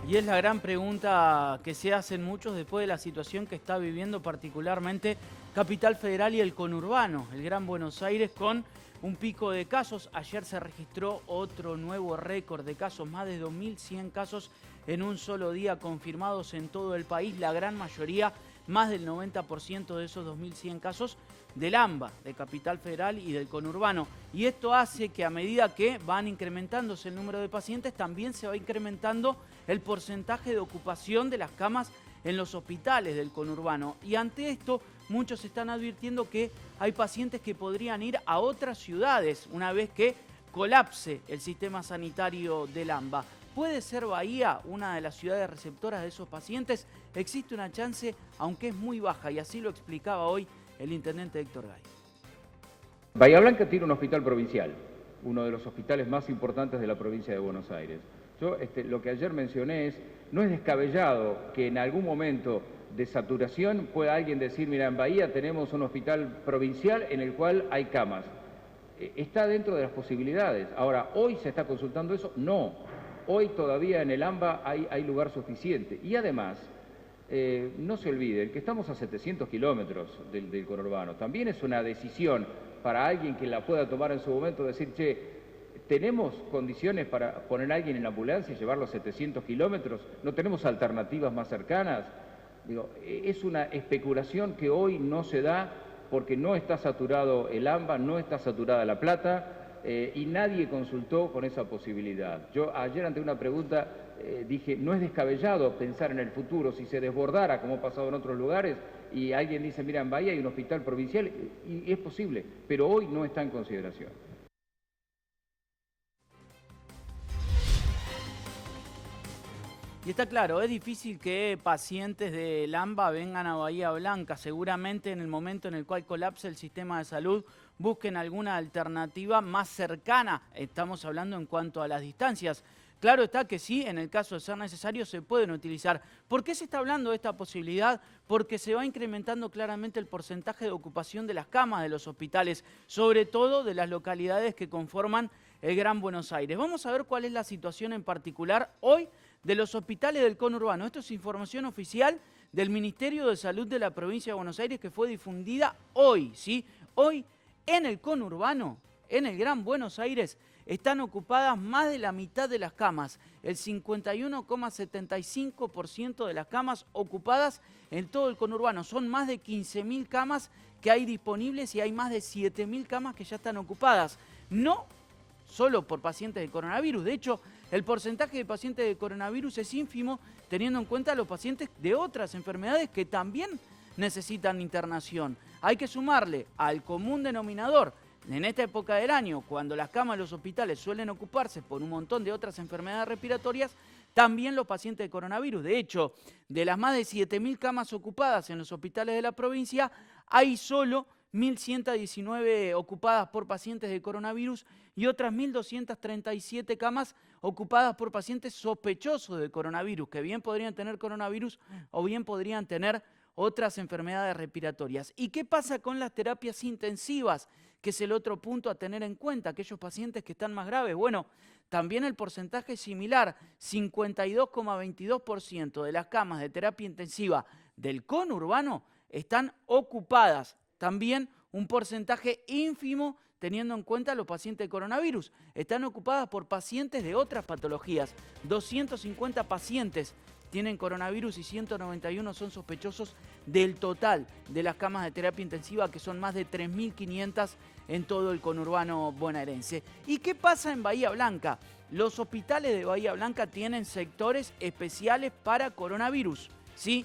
Y es la gran pregunta que se hacen muchos después de la situación que está viviendo particularmente Capital Federal y el conurbano, el Gran Buenos Aires, con un pico de casos. Ayer se registró otro nuevo récord de casos, más de 2.100 casos en un solo día confirmados en todo el país. La gran mayoría, más del 90% de esos 2.100 casos, del AMBA, de Capital Federal y del conurbano. Y esto hace que a medida que van incrementándose el número de pacientes, también se va incrementando el porcentaje de ocupación de las camas en los hospitales del conurbano. Y ante esto, muchos están advirtiendo que hay pacientes que podrían ir a otras ciudades una vez que colapse el sistema sanitario del AMBA. ¿Puede ser Bahía una de las ciudades receptoras de esos pacientes? Existe una chance, aunque es muy baja, y así lo explicaba hoy el intendente Héctor Gay. Bahía Blanca tiene un hospital provincial, uno de los hospitales más importantes de la provincia de Buenos Aires. Yo lo que ayer mencioné no es descabellado que en algún momento de saturación pueda alguien decir, mira, en Bahía tenemos un hospital provincial en el cual hay camas. Está dentro de las posibilidades. Ahora, ¿hoy se está consultando eso? No. Hoy todavía en el AMBA hay lugar suficiente. Y además, no se olviden que estamos a 700 kilómetros del conurbano. También es una decisión para alguien que la pueda tomar en su momento, decir, che, ¿tenemos condiciones para poner a alguien en la ambulancia y llevarlo a 700 kilómetros? ¿No tenemos alternativas más cercanas? Digo, es una especulación que hoy no se da porque no está saturado el AMBA, no está saturada La Plata, y nadie consultó con esa posibilidad. Yo ayer ante una pregunta dije, no es descabellado pensar en el futuro, si se desbordara, como ha pasado en otros lugares, y alguien dice, mira, en Bahía hay un hospital provincial, y es posible, pero hoy no está en consideración. Y está claro, es difícil que pacientes del AMBA vengan a Bahía Blanca. Seguramente en el momento en el cual colapse el sistema de salud busquen alguna alternativa más cercana. Estamos hablando en cuanto a las distancias. Claro está que sí, en el caso de ser necesario se pueden utilizar. ¿Por qué se está hablando de esta posibilidad? Porque se va incrementando claramente el porcentaje de ocupación de las camas de los hospitales, sobre todo de las localidades que conforman el Gran Buenos Aires. Vamos a ver cuál es la situación en particular hoy de los hospitales del conurbano. Esto es información oficial del Ministerio de Salud de la provincia de Buenos Aires que fue difundida hoy, ¿sí? Hoy en el conurbano, en el Gran Buenos Aires, están ocupadas más de la mitad de las camas, el 51,75% de las camas ocupadas en todo el conurbano. Son más de 15.000 camas que hay disponibles y hay más de 7.000 camas que ya están ocupadas. No solo por pacientes de coronavirus. De hecho, el porcentaje de pacientes de coronavirus es ínfimo teniendo en cuenta los pacientes de otras enfermedades que también necesitan internación. Hay que sumarle al común denominador en esta época del año, cuando las camas de los hospitales suelen ocuparse por un montón de otras enfermedades respiratorias, también los pacientes de coronavirus. De hecho, de las más de 7.000 camas ocupadas en los hospitales de la provincia, hay solo 1.119 ocupadas por pacientes de coronavirus y otras 1.237 camas ocupadas por pacientes sospechosos de coronavirus, que bien podrían tener coronavirus o bien podrían tener otras enfermedades respiratorias. ¿Y qué pasa con las terapias intensivas? Que es el otro punto a tener en cuenta, aquellos pacientes que están más graves. Bueno, también el porcentaje es similar, 52,22% de las camas de terapia intensiva del conurbano están ocupadas. También un porcentaje ínfimo teniendo en cuenta los pacientes de coronavirus. Están ocupadas por pacientes de otras patologías. 250 pacientes tienen coronavirus y 191 son sospechosos del total de las camas de terapia intensiva, que son más de 3.500 en todo el conurbano bonaerense. ¿Y qué pasa en Bahía Blanca? Los hospitales de Bahía Blanca tienen sectores especiales para coronavirus, ¿sí?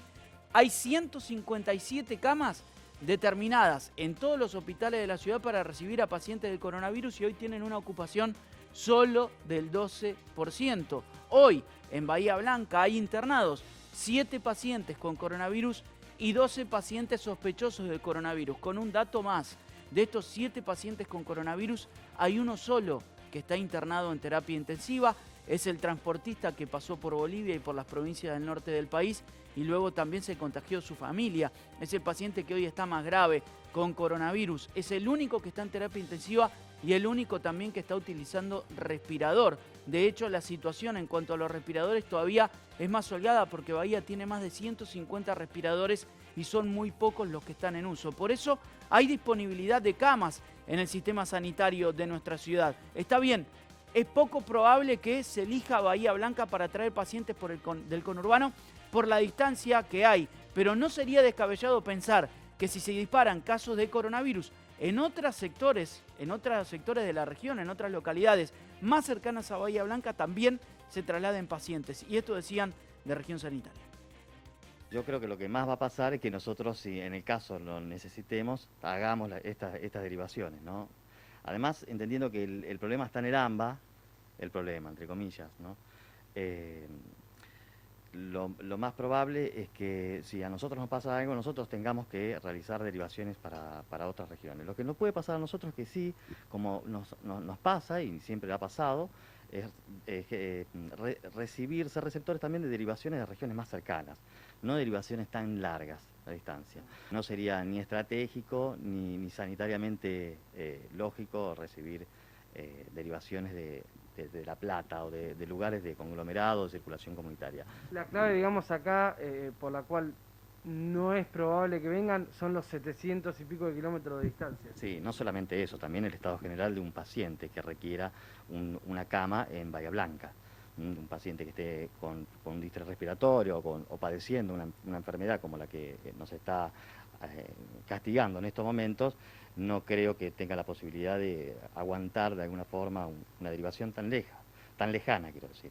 Hay 157 camas determinadas en todos los hospitales de la ciudad para recibir a pacientes del coronavirus y hoy tienen una ocupación solo del 12%. Hoy en Bahía Blanca hay internados 7 pacientes con coronavirus y 12 pacientes sospechosos de coronavirus. Con un dato más, de estos 7 pacientes con coronavirus hay uno solo que está internado en terapia intensiva. Es el transportista que pasó por Bolivia y por las provincias del norte del país y luego también se contagió su familia. Es el paciente que hoy está más grave con coronavirus. Es el único que está en terapia intensiva y el único también que está utilizando respirador. De hecho, la situación en cuanto a los respiradores todavía es más holgada porque Bahía tiene más de 150 respiradores y son muy pocos los que están en uso. Por eso hay disponibilidad de camas en el sistema sanitario de nuestra ciudad. Está bien, es poco probable que se elija Bahía Blanca para traer pacientes del conurbano por la distancia que hay, pero no sería descabellado pensar que si se disparan casos de coronavirus en otros sectores de la región, en otras localidades más cercanas a Bahía Blanca, también se trasladen pacientes. Y esto decían de región sanitaria. Yo creo que lo que más va a pasar es que nosotros, si en el caso lo necesitemos, hagamos estas derivaciones, ¿no? Además, entendiendo que el problema está en el AMBA, el problema, entre comillas, ¿no? Lo más probable es que si a nosotros nos pasa algo, nosotros tengamos que realizar derivaciones para otras regiones. Lo que no puede pasar a nosotros, que sí, como nos pasa y siempre ha pasado, es ser receptores también de derivaciones de regiones más cercanas, no derivaciones tan largas a distancia. No sería ni estratégico ni sanitariamente lógico recibir derivaciones de La Plata o de lugares de conglomerado, de circulación comunitaria. La clave, digamos, acá, por la cual no es probable que vengan, son los 700 y pico de kilómetros de distancia. Sí, no solamente eso, también el estado general de un paciente que requiera una cama en Bahía Blanca. Un paciente que esté con un distrés respiratorio o padeciendo una enfermedad como la que nos está castigando en estos momentos, no creo que tenga la posibilidad de aguantar de alguna forma una derivación tan lejana, quiero decir.